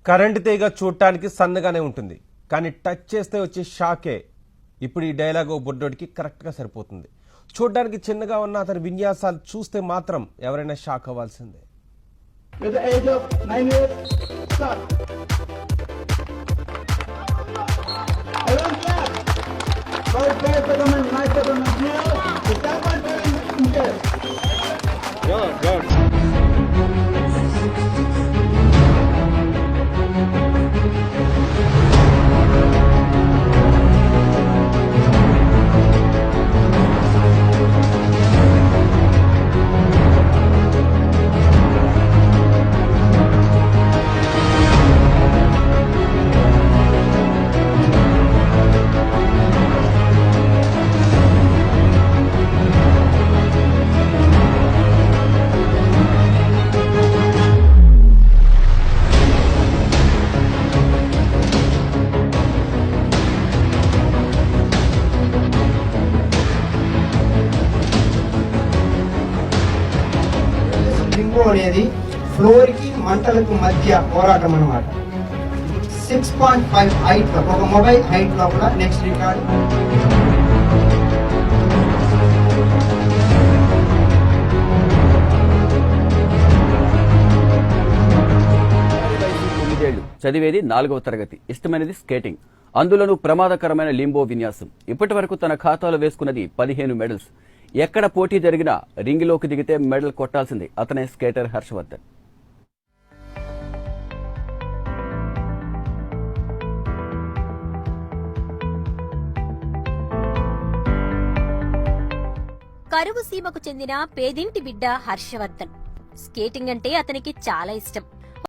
Current తీగ చూడటానికి సన్నగానే ఉంటుంది, కానీ టచ్ చేస్తే వచ్చే షాకే. ఇప్పుడు ఈ డైలాగ్ ఓ బుడ్డోడికి కరెక్ట్గా సరిపోతుంది. చూడడానికి చిన్నగా ఉన్న అతని విన్యాసాలు చూస్తే మాత్రం ఎవరైనా షాక్ అవ్వాల్సిందే. With the age of 9 years, start. Everyone clap. First best performance, nice performance here. The second one is here. Good. Lingo అనేది ఫ్లోర్ కి మంటలకు మధ్య పోరాటం అన్నమాట. 6.5 హైట్ లో ఒక మొబైల్ హైట్ లోపల నెక్స్ట్ రికార్డ్. చదివేది 4వ తరగతి. ఇష్టమైనది స్కేటింగ్, అందులోనూ ప్రమాదకరమైన లింబో విన్యాసం. ఇప్పటి వరకు తన ఖాతాలో వేసుకున్నది 15 మెడల్స్. ఎక్కడ పోటీ జరిగినా రింగిలోకి దిగితే మెడల్ కొట్టాల్సిందే. అతనే స్కేటర్ హర్షవర్ధన్. కరువు సీమకు చెందిన పేదింటి బిడ్డ హర్షవర్ధన్. స్కేటింగ్ అంటే అతనికి చాలా ఇష్టం.